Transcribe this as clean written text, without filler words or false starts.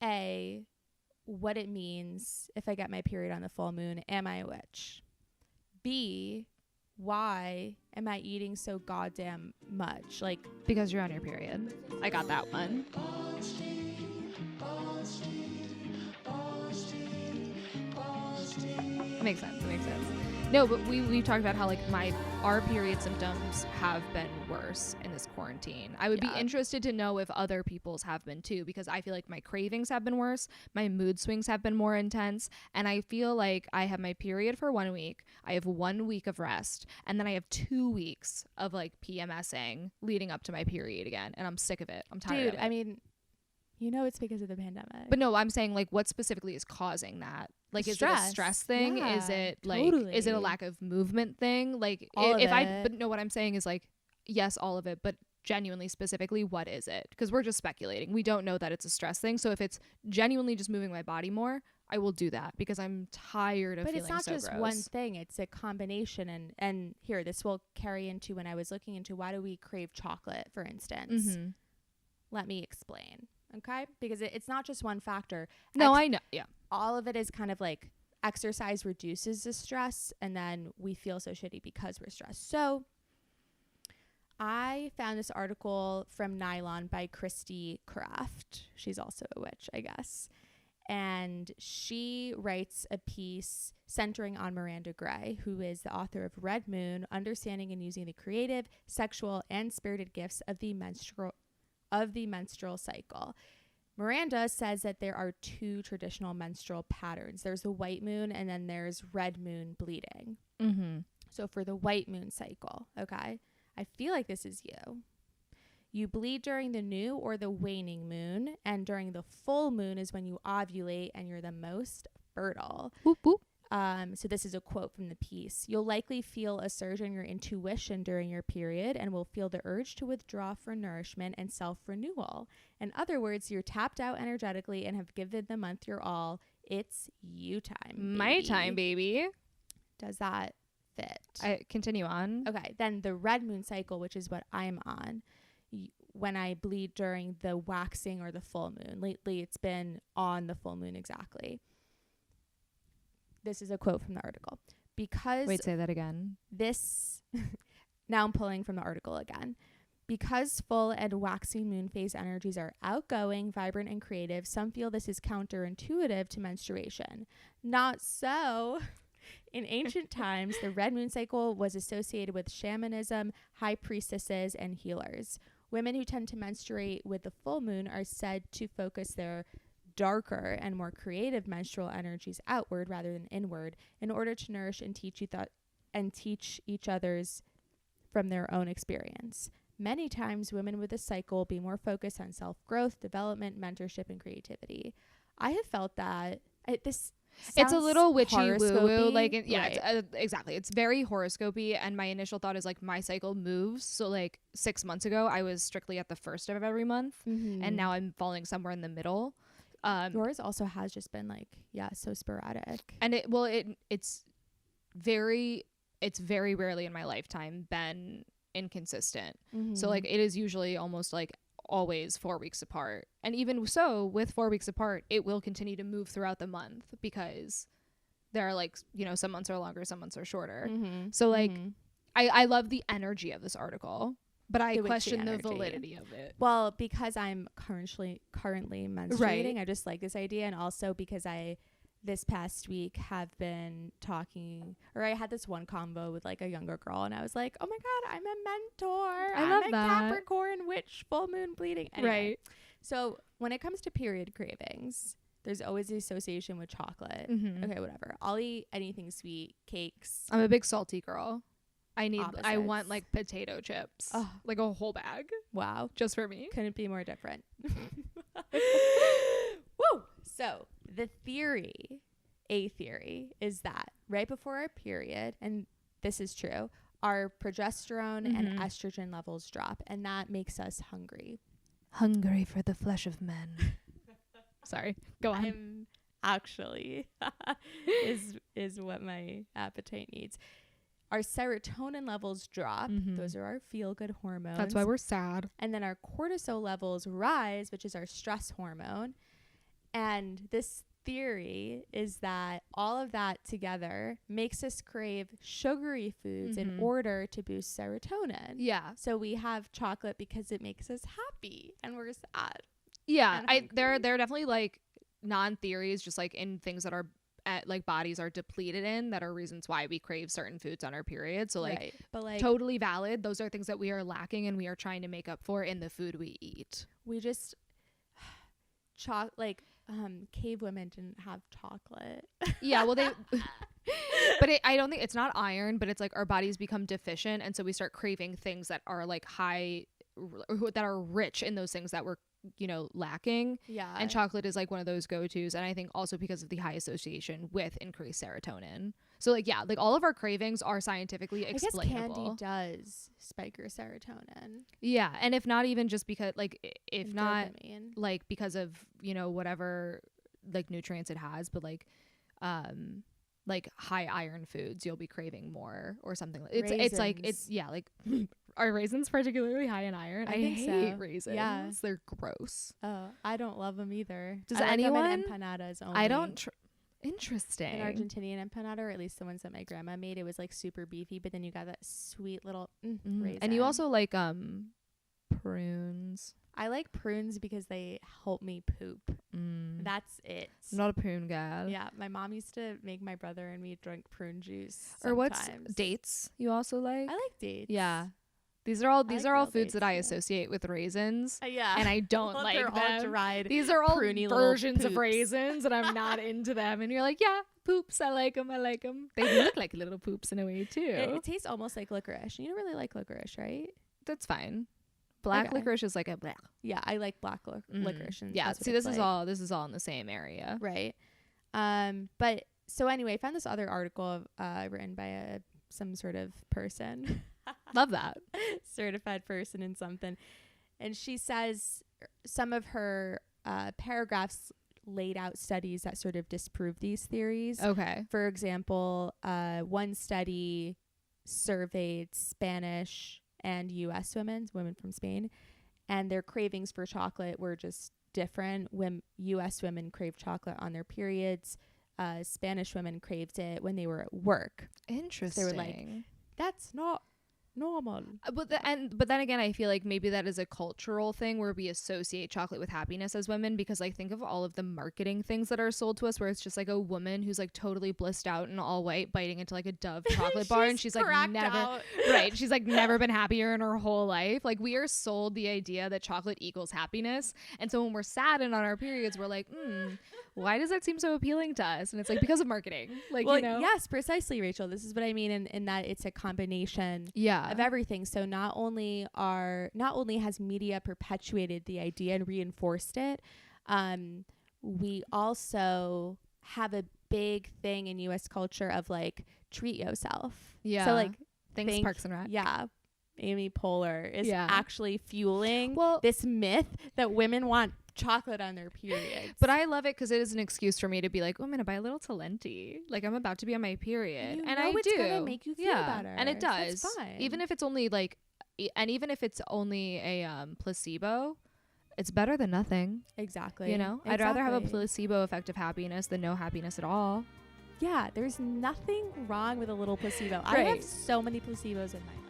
A, what it means if I get my period on the full moon. Am I a witch? B, why am I eating so goddamn much? Like, because you're on your period. I got that one. Makes sense. No, but we talked about how like our period symptoms have been worse in this quarantine. I would be interested to know if other people's have been too, because I feel like my cravings have been worse, my mood swings have been more intense, and I feel like I have my period for 1 week, I have 1 week of rest, and then I have 2 weeks of like PMSing leading up to my period again, and I'm sick of it. I'm tired of it. I mean, you know it's because of the pandemic. But no, I'm saying like what specifically is causing that? Like is it a stress thing? Yeah, is it like totally. is it a lack of movement thing? Like but no, what I'm saying is like yes, all of it, but genuinely specifically what is it? Because we're just speculating. We don't know that it's a stress thing. So if it's genuinely just moving my body more, I will do that because I'm tired of feeling so gross. But it's not just one thing, it's a combination. And here, this will carry into when I was looking into why do we crave chocolate, for instance. Mm-hmm. Let me explain. Okay, because it's not just one factor. No, I know. Yeah, all of it is kind of like exercise reduces the stress, and then we feel so shitty because we're stressed. So I found this article from Nylon by Christy Kraft. She's also a witch, I guess. And she writes a piece centering on Miranda Gray, who is the author of Red Moon, Understanding and Using the Creative, Sexual, and Spirited Gifts of the Menstrual Cycle. Miranda says that there are two traditional menstrual patterns. There's the white moon and then there's red moon bleeding. Mm-hmm. So for the white moon cycle, okay, I feel like this is you. You bleed during the new or the waning moon, and during the full moon is when you ovulate and you're the most fertile. Whoop, whoop. So this is a quote from the piece. You'll likely feel a surge in your intuition during your period and will feel the urge to withdraw for nourishment and self-renewal. In other words, you're tapped out energetically and have given the month your all. It's you time, baby. My time, baby. Does that fit? I continue on. Okay. Then the red moon cycle, which is what I'm on, when I bleed during the waxing or the full moon. Lately, it's been on the full moon exactly. This is a quote from the article. Wait, say that again. Now I'm pulling from the article again. Because full and waxing moon phase energies are outgoing, vibrant, and creative, some feel this is counterintuitive to menstruation. Not so. In ancient times, the red moon cycle was associated with shamanism, high priestesses, and healers. Women who tend to menstruate with the full moon are said to focus their darker and more creative menstrual energies outward rather than inward in order to nourish and teach each other's from their own experience. Many times women with this cycle will be more focused on self-growth, development, mentorship, and creativity. I have felt that it's a little witchy woo-woo, like exactly. It's very horoscopy, and my initial thought is like my cycle moves. So like 6 months ago I was strictly at the first of every month, and now I'm falling somewhere in the middle. Yours also has just been like, so sporadic. And it's very rarely in my lifetime been inconsistent. So like it is usually almost like always 4 weeks apart. And even so, with 4 weeks apart, it will continue to move throughout the month because there are like, some months are longer, some months are shorter. So like I love the energy of this article, but I question the validity of it. Well, because I'm currently menstruating, right. I just like this idea. And also because this past week have been talking, or I had this one convo with like a younger girl, and I was like, oh my God, I'm a mentor. I'm a Capricorn witch, full moon bleeding. Anyway, right. So when it comes to period cravings, there's always the association with chocolate. Okay, whatever. I'll eat anything sweet, cakes. I'm a big salty girl. I want like potato chips, like a whole bag. Wow. Just for me. Couldn't be more different. Woo! So a theory is that right before our period, and this is true, our progesterone and estrogen levels drop, and that makes us hungry. Hungry for the flesh of men. Sorry, go on. I'm actually is what my appetite needs. Our serotonin levels drop. Those are our feel-good hormones. That's why we're sad. And then our cortisol levels rise, which is our stress hormone. And this theory is that all of that together makes us crave sugary foods in order to boost serotonin. Yeah. So we have chocolate because it makes us happy and we're sad. Yeah. There are definitely like non-theories, just like in things that our like bodies are depleted in, that are reasons why we crave certain foods on our period. So like, but like totally valid. Those are things that we are lacking and we are trying to make up for in the food we eat. We just cave women didn't have chocolate. Yeah, well they but I don't think it's not iron, but it's like our bodies become deficient, and so we start craving things that are like high, that are rich in those things that we're, you know, lacking. Yeah. And chocolate is like one of those go-tos, and I think also because of the high association with increased serotonin. So like, yeah, like all of our cravings are scientifically explainable. I guess candy does spike your serotonin. Yeah, and if not even just because like, if not dopamine. like because of, you know, whatever like nutrients it has, but like high iron foods you'll be craving more or something. It's like, it's yeah, like are raisins particularly high in iron? I think hate raisins. Yeah, they're gross. Oh, I don't love them either. Does anyone? Like them in empanadas only. I don't. Interesting. An Argentinian empanada, or at least the ones that my grandma made, it was like super beefy, but then you got that sweet little raisin. And you also like prunes. I like prunes because they help me poop. That's it. I'm not a prune gal. Yeah, my mom used to make my brother and me drink prune juice sometimes. Or what's dates you also like? I like dates. Yeah. These are all foods that I associate with raisins. Yeah. And I don't well, like they're them. All dried, these are all versions of raisins, and I'm not into them. And you're like, yeah, poops. I like them. They look like little poops in a way too. It tastes almost like licorice. You don't really like licorice, right? That's fine. Black licorice is like a bleh. Yeah, I like black licorice. And yeah, see, this is all in the same area, right? But so anyway, I found this other article written by some sort of person. Love that. Certified person in something. And she says some of her paragraphs laid out studies that sort of disprove these theories. Okay. For example, one study surveyed Spanish and U.S. women from Spain, and their cravings for chocolate were just different. When U.S. women craved chocolate on their periods, Spanish women craved it when they were at work. Interesting. So they were like, that's not normal. But then again, I feel like maybe that is a cultural thing where we associate chocolate with happiness as women, because like think of all of the marketing things that are sold to us where it's just like a woman who's like totally blissed out and all white biting into like a Dove chocolate bar, and she's like never she's like never been happier in her whole life. Like we are sold the idea that chocolate equals happiness, and so when we're sad and on our periods we're like, why does that seem so appealing to us? And it's like because of marketing. Like, well, you know. Yes, precisely, Rachel. This is what I mean in that it's a combination of everything. So not only has media perpetuated the idea and reinforced it, we also have a big thing in US culture of like treat yourself. Yeah. So like thanks Parks and Rec. Yeah. Amy Poehler is actually fueling this myth that women want chocolate on their periods. But I love it because it is an excuse for me to be like, oh, I'm gonna buy a little Talenti. Like I'm about to be on my period, and I it's gonna make you feel better, and it does. So fine. Even if it's only like, even if it's only a placebo, it's better than nothing. Exactly. You know, I'd rather have a placebo effect of happiness than no happiness at all. Yeah, there's nothing wrong with a little placebo. I have so many placebos in my house.